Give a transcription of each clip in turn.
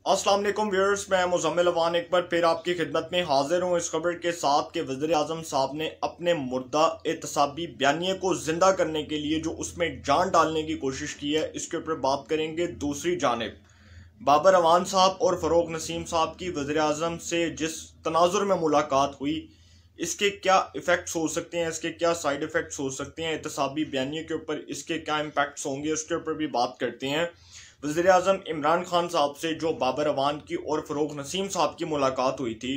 अस्सलाम वालेकुम व्यूअर्स, मैं मुज़म्मिल अवान एक बार फिर आपकी खिदमत में हाजिर हूँ इस खबर के साथ कि वज़ीर आज़म साहब ने अपने मुर्दा एहतसाबी बयानिए को ज़िंदा करने के लिए जो उसमें जान डालने की कोशिश की है, इसके ऊपर बात करेंगे। दूसरी जानिब बाबर अवान साहब और फ़रूक नसीम साहब की वज़ीर आज़म से जिस तनाजुर में मुलाकात हुई, इसके क्या इफ़ेक्ट्स हो सकते हैं, इसके क्या साइड इफ़ेक्ट्स हो सकते हैं, एहतसाबी बयानिए के ऊपर इसके क्या इम्पैक्ट्स होंगे, उसके ऊपर भी बात करते हैं। वज़ीर आज़म इमरान खान साहब से जो बाबर अवान की और फ़रूक नसीम साहब की मुलाकात हुई थी,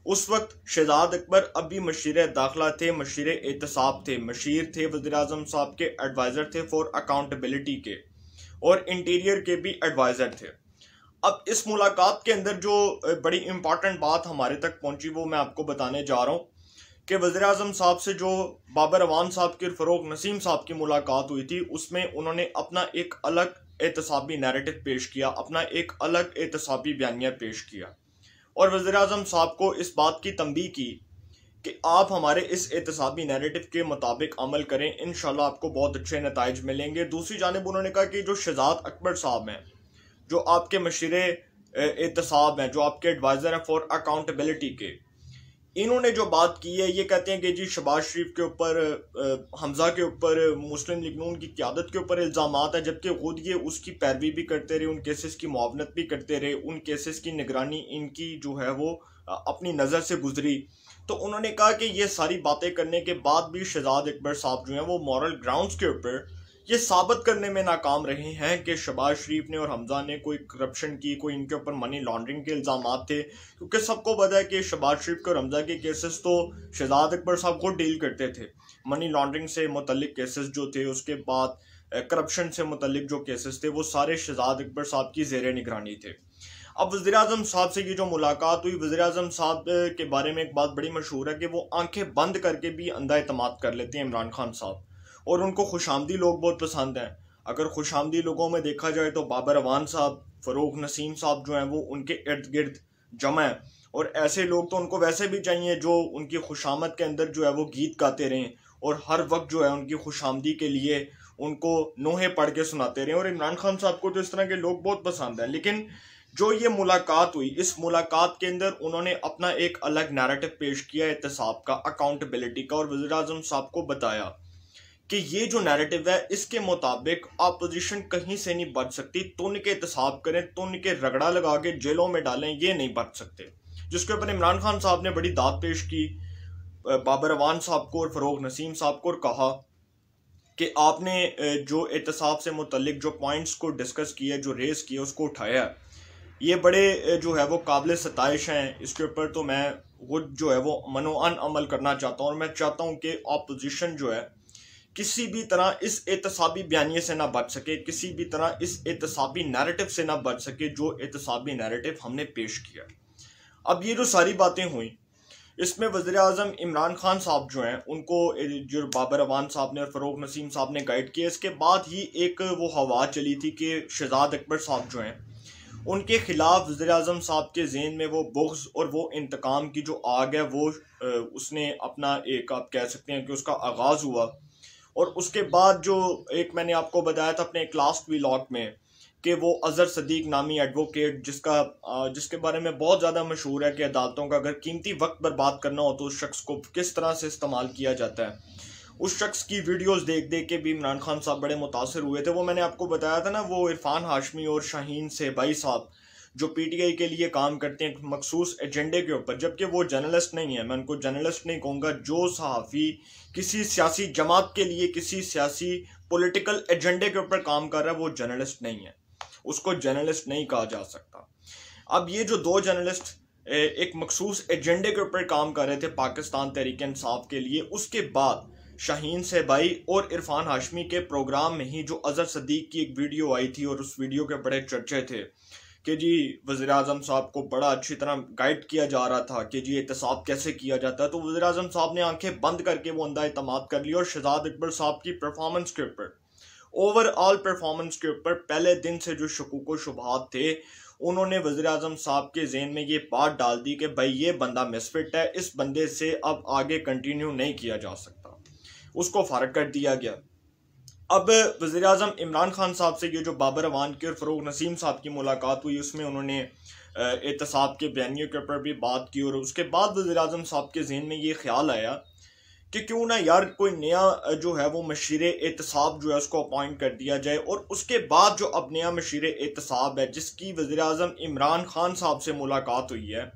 उस वक्त शहजाद अकबर अभी मशीर दाखिला थे, मशीर एहतसाब थे, मशीर थे वज़ीर आज़म साहब के एडवाइज़र थे फॉर अकाउंटेबिलिटी के, और इंटीरियर के भी एडवाइज़र थे। अब इस मुलाकात के अंदर जो बड़ी इंपॉर्टेंट बात हमारे तक पहुंची वो मैं आपको बताने जा रहा हूँ कि वज़ीर आज़म साहब से जो बाबर अवान साहब की और फ़रूक नसीम साहब की मुलाकात हुई थी, उसमें उन्होंने अपना एक अलग एहतसाबी नैरेटिव पेश किया, अपना एक अलग एहतसाबी बयानिया पेश किया, और वज़ीर आज़म साहब को इस बात की तंबीह की कि आप हमारे इस एहतसाबी नैरेटिव के मुताबिक अमल करें, इंशाल्लाह आपको बहुत अच्छे नताइज मिलेंगे। दूसरी जानिब उन्होंने कहा कि जो शहजाद अकबर साहब हैं, जो आपके मशीरे एहतसाब हैं, जो आपके एडवाइज़र हैं फॉर अकाउंटेबिलिटी के, इन्होंने जो बात की है, ये कहते हैं कि जी शहबाज शरीफ के ऊपर, हमजा के ऊपर, मुस्लिम लीग नून की क़यादत के ऊपर इल्ज़ामात है, जबकि खुद ये उसकी पैरवी भी करते रहे, उन केसेस की मुआवनत भी करते रहे, उन केसेस की निगरानी इनकी जो है वो अपनी नज़र से गुजरी। तो उन्होंने कहा कि ये सारी बातें करने के बाद भी शहजाद अकबर साहब जो हैं वो मॉरल ग्राउंड्स के ऊपर ये साबित करने में नाकाम रहे हैं कि शहबाज शरीफ ने और हमजा ने कोई करप्शन की, कोई इनके ऊपर मनी लॉन्ड्रिंग के इल्ज़ाम थे। क्योंकि सबको पता है कि शहबाज शरीफ के और हमजा के केसेस तो शहजाद अकबर साहब खुद डील करते थे। मनी लॉन्ड्रिंग से मुतल्लिक केसेस जो थे, उसके बाद करप्शन से मुतल्लिक जो केसेस थे, वो सारे शहजाद अकबर साहब की ज़ेरे निगरानी थे। अब वज़ीर आज़म साहब से ये जो मुलाकात हुई, वज़ीर आज़म साहब के बारे में एक बात बड़ी मशहूर है कि वो आंखें बंद करके भी अंधा एतमाद कर लेते हैं इमरान खान साहब, और उनको खुशामदी लोग बहुत पसंद हैं। अगर खुशामदी लोगों में देखा जाए तो बाबर अवान साहब, फ़रूक नसीम साहब जो हैं वो उनके इर्द गिर्द जमा है, और ऐसे लोग तो उनको वैसे भी चाहिए जो उनकी खुशामद के अंदर जो है वो गीत गाते रहें और हर वक्त जो है उनकी खुशामदी के लिए उनको नोहे पढ़ के सुनाते रहें। और इमरान खान साहब को तो इस तरह के लोग बहुत पसंद हैं। लेकिन जो ये मुलाकात हुई, इस मुलाकात के अंदर उन्होंने अपना एक अलग नैरेटिव पेश किया एहतसाब का, अकाउंटेबिलिटी का, और वज़ीर आज़म साहब को बताया कि ये जो नैरेटिव है इसके मुताबिक अपोजिशन कहीं से नहीं बच सकती। तुन के एहतसाब करें, तुन के रगड़ा लगा के जेलों में डालें, ये नहीं बच सकते। जिसके ऊपर इमरान खान साहब ने बड़ी दाद पेश की बाबर अवान साहब को और फ़रूक नसीम साहब को, और कहा कि आपने जो एहतसाब से मुतल्लिक जो पॉइंट्स को डिस्कस किया, जो रेस किया, उसको उठाया, ये बड़े जो है वो काबिल सताइश हैं। इसके ऊपर तो मैं खुद जो है वो मनोअन अमल करना चाहता हूँ, और मैं चाहता हूँ कि अपोजिशन जो है किसी भी तरह इस एहतसाबी बयानिए से ना बच सके, किसी भी तरह इस एहतसाबी नैरेटिव से ना बच सके जो एहतसाबी नैरेटिव हमने पेश किया। अब ये जो सारी बातें हुई, इसमें वज़ीर आज़म इमरान खान साहब जो हैं उनको जो बाबर अवान साहब ने और फ़रूक नसीम साहब ने गाइड किया, इसके बाद ही एक वो हवा चली थी कि शहजाद अकबर साहब जो हैं उनके खिलाफ वज़ीर आज़म साहब के ज़हन में वो बुग़्ज़ और वो इंतकाम की जो आग है वो उसने अपना एक, आप कह सकते हैं कि उसका आगाज़ हुआ। और उसके बाद जो एक मैंने आपको बताया था अपने एक लास्ट व्लॉग में कि वो अज़हर सदीक नामी एडवोकेट, जिसके बारे में बहुत ज़्यादा मशहूर है कि अदालतों का अगर कीमती वक्त बर्बाद करना हो तो उस शख्स को किस तरह से इस्तेमाल किया जाता है, उस शख्स की वीडियोस देख देख के भी इमरान खान साहब बड़े मुतासर हुए थे। वो मैंने आपको बताया था ना, वो इरफान हाशमी और शाहीन सेहबाई साहब जो पीटीआई के लिए काम करते हैं मखसूस एजेंडे के ऊपर, जबकि वो जर्नलिस्ट नहीं है, मैं उनको जर्नलिस्ट नहीं कहूँगा। जो सहाफ़ी किसी सियासी जमात के लिए, किसी सियासी पॉलिटिकल एजेंडे के ऊपर काम कर रहा है, वो जर्नलिस्ट नहीं है, उसको जर्नलिस्ट नहीं कहा जा सकता। अब ये जो दो जर्नलिस्ट एक मखसूस एजेंडे के ऊपर काम कर रहे थे पाकिस्तान तहरीक इंसाफ के लिए, उसके बाद शाहीन सेहबाई और इरफान हाशमी के प्रोग्राम में ही जो अज़हर सदीक की एक वीडियो आई थी, और उस वीडियो के बड़े चर्चे थे कि जी वज़ीर आज़म साहब को बड़ा अच्छी तरह गाइड किया जा रहा था कि जी एहतसाब कैसे किया जाता है। तो वज़ीर आज़म साहब ने आंखें बंद करके वो अंधा एतमाद कर लिया, और शहजाद अकबर साहब की परफॉर्मेंस के ऊपर, ओवरऑल परफॉर्मेंस के ऊपर पहले दिन से जो शकूक व शुबहात थे, उन्होंने वज़ीर आज़म साहब के ज़हन में ये बात डाल दी कि भाई ये बंदा मिसफिट है, इस बंदे से अब आगे कंटिन्यू नहीं किया जा सकता। उसको फारग कर दिया गया। अब वज़ीर-ए-आज़म इमरान खान साहब से ये जो बाबर अवान की और फ़रोग़ नसीम साहब की मुलाकात हुई, उसमें उन्होंने एहतसाब के बयानियों के ऊपर भी बात की, और उसके बाद वज़ीर-ए-आज़म साहब के ज़हन में ये ख्याल आया कि क्यों ना यार कोई नया जो है वो मशीरे एहतसाब जो है उसको अपॉइंट कर दिया जाए। और उसके बाद जो अब नया मशीरे एहतसाब है, जिसकी वज़ीर-ए-आज़म इमरान खान साहब से मुलाकात हुई है,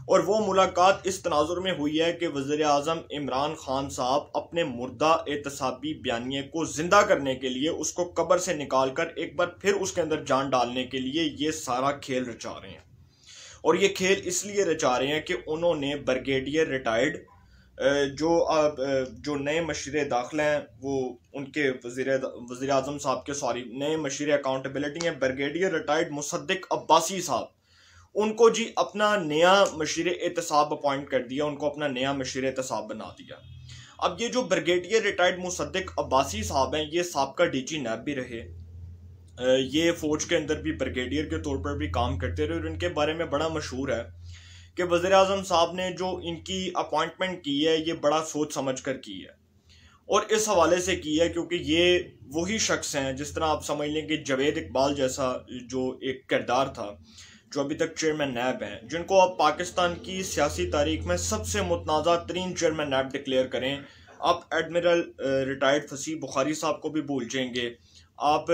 और वो मुलाकात इस तनाजुर में हुई है कि वज़ीर-ए-आज़म इमरान खान साहब अपने मुर्दा एहतसाबी बयानिए को ज़िंदा करने के लिए, उसको कब्र से निकाल कर एक बार फिर उसके अंदर जान डालने के लिए ये सारा खेल रचा रहे हैं। और ये खेल इसलिए रचा रहे हैं कि उन्होंने ब्रिगेडियर रिटायर्ड जो नए मशीरे दाखिला हैं, वो उनके वज़ीर-ए-आज़म साहब के नए मशीरे अकाउंटेबिलिटी हैं, ब्रिगेडियर रिटायर्ड मुसद्दिक अब्बासी साहब, उनको जी अपना नया मशीरे एहतसाब अपॉइंट कर दिया, उनको अपना नया मशीरे एहतसाब बना दिया। अब ये जो ब्रिगेडियर रिटायर्ड मुसद्दिक अब्बासी साहब हैं, ये साबका डीजी नैब भी रहे, ये फ़ौज के अंदर भी ब्रिगेडियर के तौर पर भी काम करते रहे, और इनके बारे में बड़ा मशहूर है कि वज़ीर-ए-आज़म साहब ने जो इनकी अपॉइंटमेंट की है, ये बड़ा सोच समझ कर की है, और इस हवाले से की है क्योंकि ये वही शख्स हैं, जिस तरह आप समझ लें कि जावेद इकबाल जैसा जो एक किरदार था, जो अभी तक चेयरमैन नैब हैं, जिनको आप पाकिस्तान की सियासी तारीख में सबसे मुतनाज़ा तरीन चेयरमैन नैब डिक्लेयर करें, आप एडमिरल रिटायर्ड फसी बुखारी साहब को भी भूल जाएंगे, आप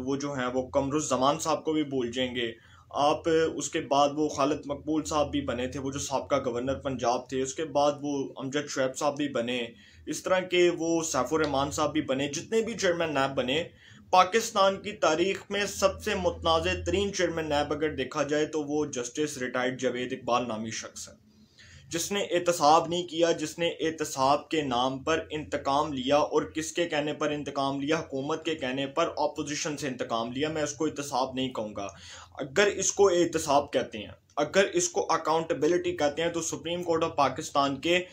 वो जो हैं वो कमरुज़्ज़मान साहब को भी भूल जाएंगे, आप उसके बाद वो खालिद मकबूल साहब भी बने थे, वो जो साबका गवर्नर पंजाब थे, उसके बाद वो अमजद शुएब साहब भी बने, इस तरह के वो सैफुर रहमान साहब भी बने। जितने भी चेयरमैन नैब बने पाकिस्तान की तारीख में सबसे मुतनाज़े तरीन चेयरमैन नैब अगर देखा जाए तो वो जस्टिस रिटायर्ड जावेद इकबाल नामी शख्स है, जिसने एहतसाब नहीं किया, जिसने एहतसाब के नाम पर इंतकाम लिया, और किसके कहने पर इंतकाम लिया? हुकूमत के कहने पर ऑपोजिशन से इंतकाम लिया। मैं इसको एहतसाब नहीं कहूँगा। अगर इसको एहतसाब कहते हैं, अगर इसको अकाउंटेबिलिटी कहते हैं, तो सुप्रीम कोर्ट ऑफ पाकिस्तान के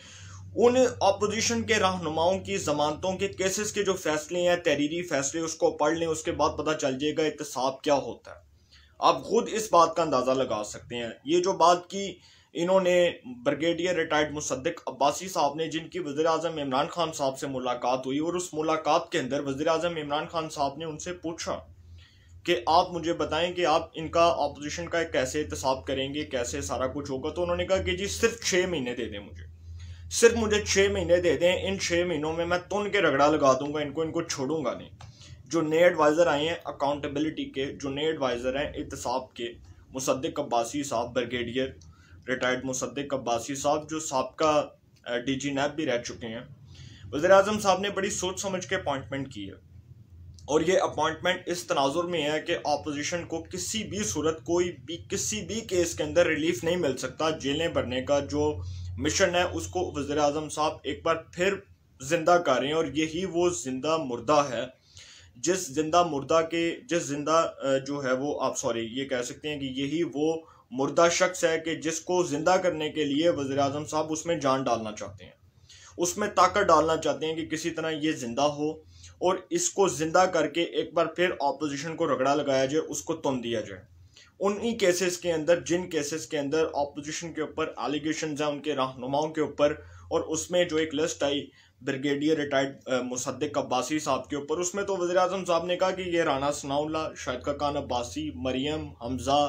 उन ऑपोजिशन के रहनुमाओं की जमानतों के केसेस के जो फैसले हैं, तहरीरी फैसले, उसको पढ़ लें, उसके बाद पता चल जाएगा एहतसाब क्या होता है। आप खुद इस बात का अंदाज़ा लगा सकते हैं। ये जो बात की इन्होंने ब्रिगेडियर रिटायर्ड मुसद्दिक अब्बासी साहब ने, जिनकी वज़ीर-ए-आज़म इमरान खान साहब से मुलाकात हुई, और उस मुलाकात के अंदर वज़ीर-ए-आज़म इमरान खान साहब ने उनसे पूछा कि आप मुझे बताएं कि आप इनका ऑपोजिशन का कैसे एहतसाब करेंगे, कैसे सारा कुछ होगा। तो उन्होंने कहा कि जी सिर्फ 6 महीने दे दें मुझे, सिर्फ मुझे 6 महीने दे दें, इन 6 महीनों में मैं तुन के रगड़ा लगा दूंगा, इनको छोड़ूंगा नहीं। जो नए एडवाइज़र आए हैं अकाउंटेबिलिटी के, जो नए एडवाइज़र हैं एहतसाब के, मुसद्दिक अब्बासी साहब, ब्रिगेडियर रिटायर्ड मुसद्दिक अब्बासी साहब, जो साबका डीजी नैब भी रह चुके हैं, वज़ीर-ए-आज़म साहब ने बड़ी सोच समझ के अपॉइंटमेंट की है। और ये अपॉइंटमेंट इस तनाजुर में है कि ऑपोजिशन को किसी भी सूरत, किसी भी केस के अंदर रिलीफ नहीं मिल सकता। जेलें भरने का जो मिशन है उसको वज़ीर-ए-आज़म साहब एक बार फिर जिंदा कर रहे हैं, और यही वो जिंदा मुर्दा है, जिस जिंदा जो है वो, आप ये कह सकते हैं कि यही वो मुर्दा शख्स है कि जिसको जिंदा करने के लिए वज़ीर-ए-आज़म साहब उसमें जान डालना चाहते हैं, उसमें ताकत डालना चाहते हैं कि किसी तरह ये जिंदा हो, और इसको जिंदा करके एक बार फिर ऑपोजिशन को रगड़ा लगाया जाए, उसको तुन दिया जाए। उन्हीं केसेस के अंदर, जिन केसेस के अंदर ऑपोजिशन के ऊपर एलिगेशंस हैं, उनके रहनुमाओं के ऊपर, और उसमें जो एक लिस्ट आई ब्रिगेडियर रिटायर्ड मुसद्दिक अब्बासी साहब के ऊपर, उसमें तो वज़ीर-ए-आज़म साहब ने कहा कि ये राना सनाउल्लाह, शाहिद खान अब्बासी, मरियम, हमजा,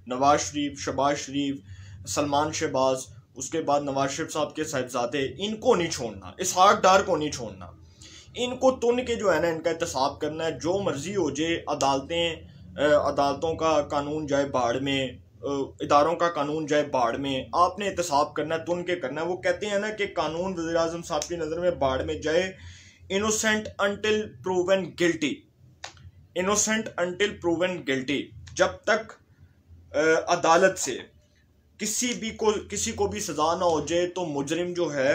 नवाज शरीफ, शहबाज शरीफ, सलमान शहबाज, उसके बाद नवाज शरीफ साहब के साहिबजादे, इनको नहीं छोड़ना, इसहाक डार को नहीं छोड़ना, इनको तुन के जो है ना, इनका एहतसाब करना है। जो मर्जी हो जाए, अदालतों का कानून जाए बाढ़ में, इदारों का कानून जाए बाढ़ में, आपने एहतसाब करना है, तुन के करना है। वो कहते हैं ना कि कानून वज़ीर-ए-आज़म साहब की नज़र में बाढ़ में जाए, innocent until proven guilty, innocent until proven guilty. जब तक अदालत से किसी को भी सजा ना हो जाए, तो मुजरिम जो है,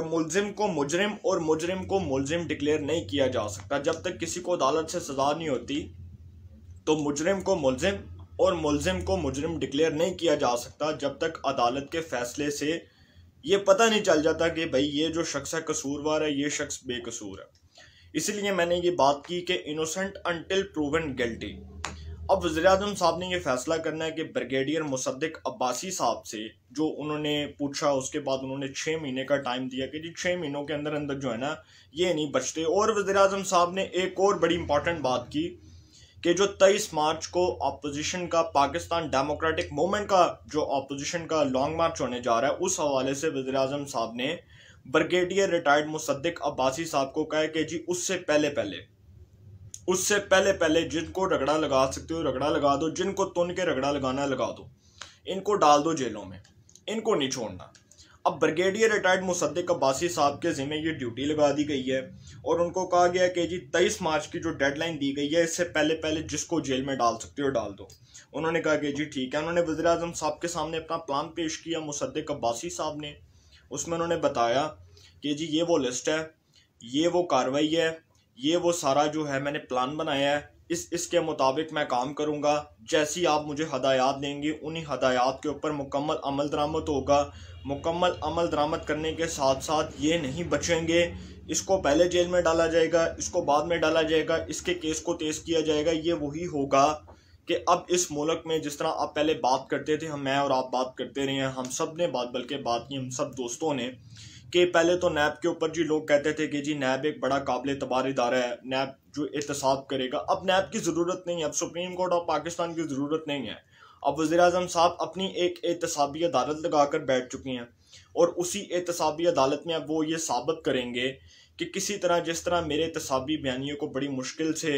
मुलजिम को मुजरिम और मुजरिम को मुलजिम डिक्लेयर नहीं किया जा सकता। जब तक किसी को अदालत से सजा नहीं होती, तो मुजरिम को मुलजिम और मुलजिम को मुजरिम डिक्लेयर नहीं किया जा सकता, जब तक अदालत के फैसले से ये पता नहीं चल जाता कि भाई ये जो शख्स है कसूरवार है, ये शख्स बेकसूर है। इसलिए मैंने ये बात की कि इनोसेंट अंटिल प्रूवन गिल्टी। अब वज़ीर-ए-आज़म साहब ने यह फैसला करना है कि ब्रिगेडियर मुसद्दिक अब्बासी साहब से जो उन्होंने पूछा, उसके बाद उन्होंने 6 महीने का टाइम दिया कि जी 6 महीनों के अंदर अंदर जो है ना ये नहीं बचते। और वज़ीर-ए-आज़म साहब ने एक और बड़ी इंपॉर्टेंट बात की कि जो 23 मार्च को अपोजिशन का पाकिस्तान डेमोक्रेटिक मूवमेंट का जो अपोजिशन का लॉन्ग मार्च होने जा रहा है, उस हवाले से वज़ीर-ए-आज़म साहब ने ब्रिगेडियर रिटायर्ड मुसद्दिक अब्बासी साहब को कहा कि जी उससे पहले जिनको रगड़ा लगा सकते हो रगड़ा लगा दो, जिनको तुन के रगड़ा लगाना लगा दो, इनको डाल दो जेलों में, इनको नहीं छोड़ना। अब ब्रिगेडियर रिटायर्ड मुसद्दिक अब्बासी साहब के ज़िम्मे ये ड्यूटी लगा दी गई है और उनको कहा गया कि जी 23 मार्च की जो डेडलाइन दी गई है इससे पहले जिसको जेल में डाल सकते हो डाल दो। उन्होंने कहा कि जी ठीक है। उन्होंने वज़ीर-ए-आज़म साहब के सामने अपना प्लान पेश किया मुसद्दिक अब्बासी साहब ने। उसमें उन्होंने बताया कि जी ये वो लिस्ट है, ये वो कार्रवाई है, ये वो सारा जो है मैंने प्लान बनाया है, इसके मुताबिक मैं काम करूंगा। जैसी आप मुझे हदायत देंगे उन्हीं हदायत के ऊपर मुकम्मल अमल दरामद होगा। मुकम्मल अमल दरामद करने के साथ साथ ये नहीं बचेंगे, इसको पहले जेल में डाला जाएगा, इसको बाद में डाला जाएगा, इसके केस को तेज़ किया जाएगा। ये वही होगा कि अब इस मुल्क में जिस तरह आप पहले बात करते थे, मैं और आप बात करते रहे हैं, हम सब ने बल्कि बात की हम सब दोस्तों ने, कि पहले तो नैब के ऊपर जी लोग कहते थे कि जी नैब एक बड़ा काबिल एतबार इदारा है, नैब जो एहतसाब करेगा। अब नैब की ज़रूरत नहीं है, अब सुप्रीम कोर्ट ऑफ पाकिस्तान की ज़रूरत नहीं है। अब वज़ीर-ए-आज़म साहब अपनी एक एहतसाबी अदालत लगाकर बैठ चुकी हैं और उसी एहतसाबी अदालत में अब वो ये साबित करेंगे कि किसी तरह जिस तरह मेरे एहतसाबी बयानियों को बड़ी मुश्किल से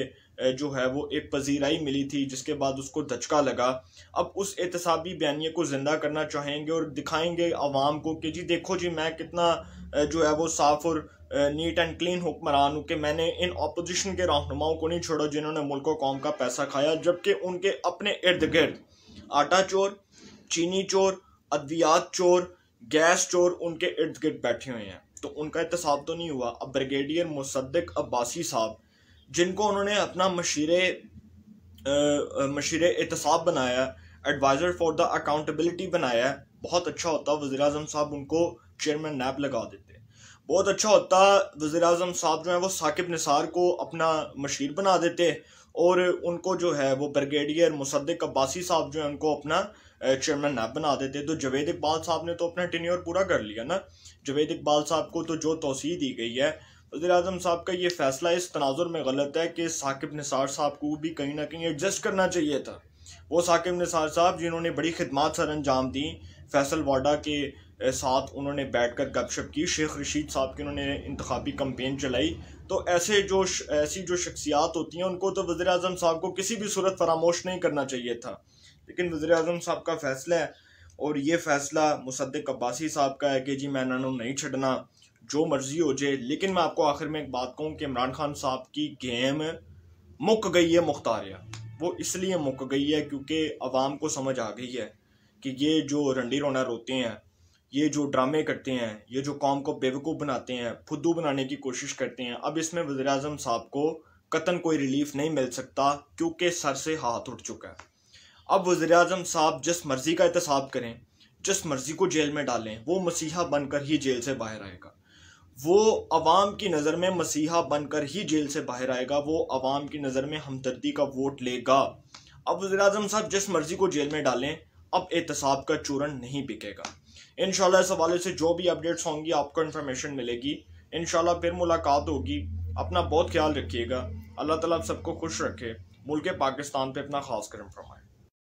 जो है वो एक पजीराई मिली थी, जिसके बाद उसको धचका लगा, अब उस एहतसाबी बयानिए को ज़िंदा करना चाहेंगे और दिखाएंगे आवाम को कि जी देखो जी मैं कितना जो है वो साफ़ और नीट एंड क्लीन हुक्मरान हूँ कि मैंने इन अपोजिशन के रहनुमाओं को नहीं छोड़ा जिन्होंने मुल्क और कौम का पैसा खाया, जबकि उनके अपने इर्द गिर्द आटा चोर, चीनी चोर, अद्वियात चोर, गैस चोर उनके इर्द गिर्द बैठे हुए हैं। तो उनका एहतसाब तो नहीं हुआ। अब ब्रिगेडियर मुसद्दिक अब्बासी साहब जिनको उन्होंने अपना मशीरे एहतसाब बनाया, एडवाइज़र फॉर द अकाउंटेबिलिटी बनाया, बहुत अच्छा होता वज़ीर-ए-आज़म साहब उनको चेयरमैन नैब लगा देते। बहुत अच्छा होता वज़ीर-ए-आज़म साहब जो है वो साकिब निसार को अपना मशीर बना देते और उनको जो है वो ब्रिगेडियर मुसद्दिक अब्बासी साहब जो है उनको अपना चेयरमैन नैब बना देते। तो जावेद इकबाल साहब ने तो अपना टेन्योर पूरा कर लिया ना। जावेद इकबाल साहब को तो जो तौसीह दी गई है, वज़ीर-ए-आज़म साहब का ये फैसला इस तनाजुर में गलत है कि साकिब निसार साहब को भी कहीं ना कहीं एडजस्ट करना चाहिए था। वो साकिब निसार साहब जिन्होंने बड़ी खिदमात सर अंजाम दी, फैसल वाडा के साथ उन्होंने बैठकर गपशप की, शेख रशीद साहब की उन्होंने इंतखाबी कैंपेन चलाई। तो ऐसी जो शख्सियात होती हैं उनको तो वज़ीर-ए-आज़म साहब को किसी भी सूरत फरामोश नहीं करना चाहिए था। लेकिन वज़ीर-ए-आज़म साहब का फैसला है और ये फैसला मुसद्दिक अब्बासी साहब का है कि जी मैं इन्होंने नहीं छड़ना, जो मर्जी हो जाए। लेकिन मैं आपको आखिर में एक बात कहूँ कि इमरान खान साहब की गेम मुक गई है मुख्तारिया। वो इसलिए मुक गई है क्योंकि अवाम को समझ आ गई है कि ये जो रंडी रोना रोते हैं, ये जो ड्रामे करते हैं, ये जो कौम को बेवकूफ़ बनाते हैं, फुद्दू बनाने की कोशिश करते हैं, अब इसमें वज़ीर-ए-आज़म साहब को कतन कोई रिलीफ नहीं मिल सकता क्योंकि सर से हाथ उठ चुका है। अब वज़ीर-ए-आज़म साहब जिस मर्ज़ी का एहतसाब करें, जिस मर्ज़ी को जेल में डालें, वो मसीहा बनकर ही जेल से बाहर आएगा। वो अवाम की नज़र में मसीहा बनकर ही जेल से बाहर आएगा। वो अवाम की नज़र में हमदर्दी का वोट लेगा। अब वज़ीर-ए-आज़म साहब जिस मर्ज़ी को जेल में डालें, अब एहतसाब का चूरन नहीं बिकेगा। इंशाल्लाह इस हवाले से जो भी अपडेट्स होंगी आपको इन्फॉर्मेशन मिलेगी। इंशाल्लाह फिर मुलाकात होगी। अपना बहुत ख्याल रखिएगा। अल्लाह ताला आप सबको खुश रखे। मुल्क पाकिस्तान पे अपना खास करम फरमाए।